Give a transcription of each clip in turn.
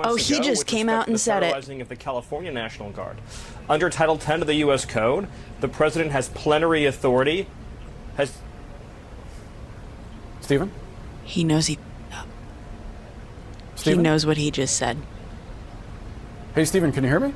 Oh, he just came out and said it. Of the California National Guard. Under Title 10 of the U.S. Code, the president has plenary authority. Stephen? He knows he Stephen? He knows what he just said. Hey, Stephen, can you hear me?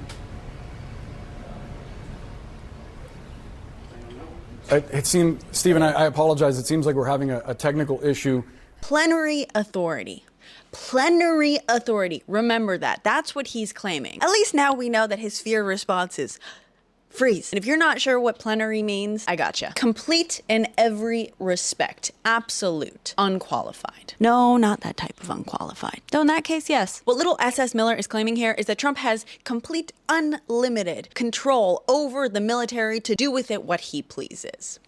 It seemed, Stephen, I apologize. It seems like we're having a technical issue. Plenary authority. Plenary authority. Remember that. That's what he's claiming. At least now we know that his fear response is freeze. And if you're not sure what plenary means, I gotcha. Complete in every respect. Absolute. Unqualified. No, not that type of unqualified. Though in that case, yes. What little SS Miller is claiming here is that Trump has complete unlimited control over the military to do with it what he pleases.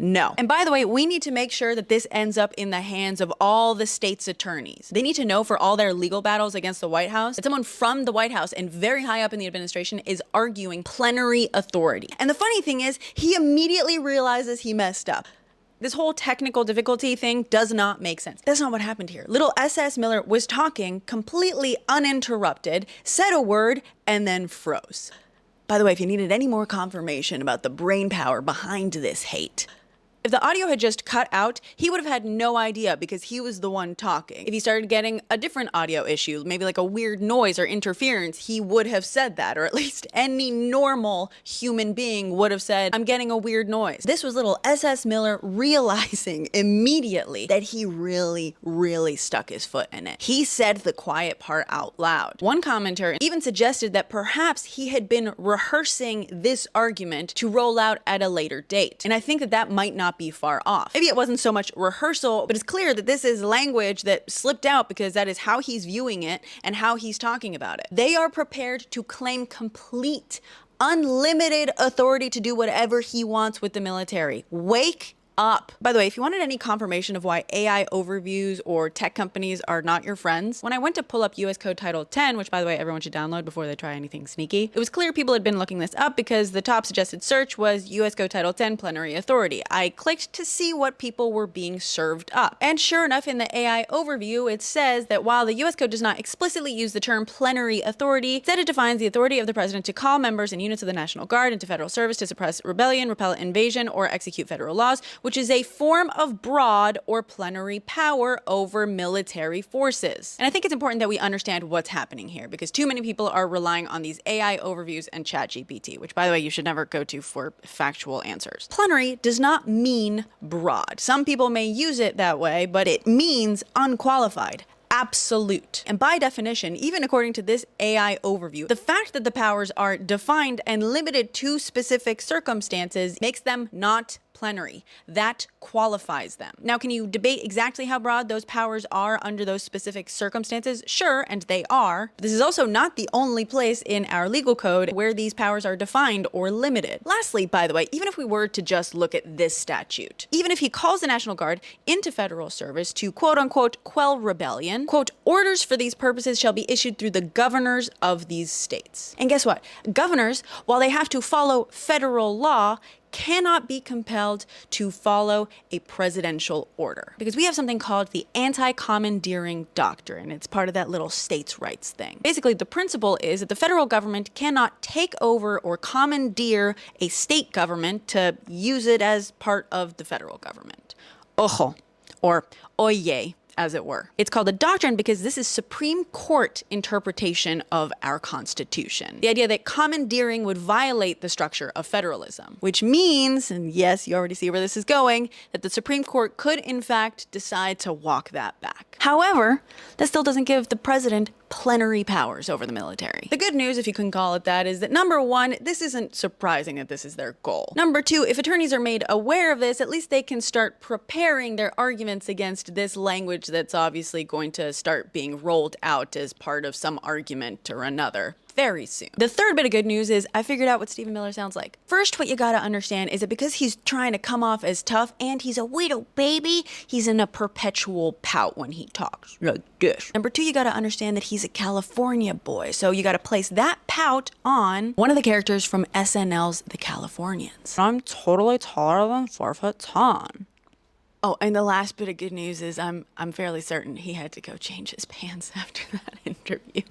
No. And by the way, we need to make sure that this ends up in the hands of all the state's attorneys. They need to know for all their legal battles against the White House that someone from the White House and very high up in the administration is arguing plenary authority. And the funny thing is, he immediately realizes he messed up. This whole technical difficulty thing does not make sense. That's not what happened here. Little SS Miller was talking completely uninterrupted, said a word, and then froze. By the way, if you needed any more confirmation about the brain power behind this hate, if the audio had just cut out, he would have had no idea because he was the one talking. If he started getting a different audio issue, maybe like a weird noise or interference, he would have said that, or at least any normal human being would have said, I'm getting a weird noise. This was little SS Miller realizing immediately that he really stuck his foot in it. He said the quiet part out loud. One commentator even suggested that perhaps he had been rehearsing this argument to roll out at a later date. And I think that that might not be far off. Maybe it wasn't so much rehearsal, but it's clear that this is language that slipped out because that is how he's viewing it and how he's talking about it. They are prepared to claim complete, unlimited authority to do whatever he wants with the military. Wake up. By the way, if you wanted any confirmation of why AI overviews or tech companies are not your friends, when I went to pull up US Code Title 10, which by the way, everyone should download before they try anything sneaky, it was clear people had been looking this up because the top suggested search was US Code Title 10 plenary authority. I clicked to see what people were being served up. And sure enough, in the AI overview, it says that while the US Code does not explicitly use the term plenary authority, instead it defines the authority of the president to call members and units of the National Guard into federal service to suppress rebellion, repel invasion, or execute federal laws, which is a form of broad or plenary power over military forces. And I think it's important that we understand what's happening here because too many people are relying on these AI overviews and ChatGPT, which by the way, you should never go to for factual answers. Plenary does not mean broad. Some people may use it that way, but it means unqualified. Absolute. And by definition, even according to this AI overview, the fact that the powers are defined and limited to specific circumstances makes them not plenary. That qualifies them. Now, can you debate exactly how broad those powers are under those specific circumstances? Sure, and they are. This is also not the only place in our legal code where these powers are defined or limited. Lastly, by the way, even if we were to just look at this statute, even if he calls the National Guard into federal service to quote unquote quell rebellion, quote, orders for these purposes shall be issued through the governors of these states. And guess what? Governors, while they have to follow federal law, cannot be compelled to follow a presidential order because we have something called the anti-commandeering doctrine. It's part of that little states' rights thing. Basically, the principle is that the federal government cannot take over or commandeer a state government to use it as part of the federal government. Ojo, or oye, as it were. It's called a doctrine because this is Supreme Court interpretation of our Constitution. The idea that commandeering would violate the structure of federalism, which means, and yes, you already see where this is going, that the Supreme Court could in fact decide to walk that back. However, that still doesn't give the president plenary powers over the military. The good news, if you can call it that, is that number one, this isn't surprising that this is their goal. Number two, if attorneys are made aware of this, at least they can start preparing their arguments against this language that's obviously going to start being rolled out as part of some argument or another very soon. The third bit of good news is I figured out what Stephen Miller sounds like. First, what you gotta understand is that because he's trying to come off as tough and he's a widow baby, he's in a perpetual pout when he talks like this. Number two, you gotta understand that he's a California boy, so you gotta place that pout on one of the characters from SNL's The Californians. I'm totally taller than 4'10". Oh, and the last bit of good news is I'm fairly certain he had to go change his pants after that interview.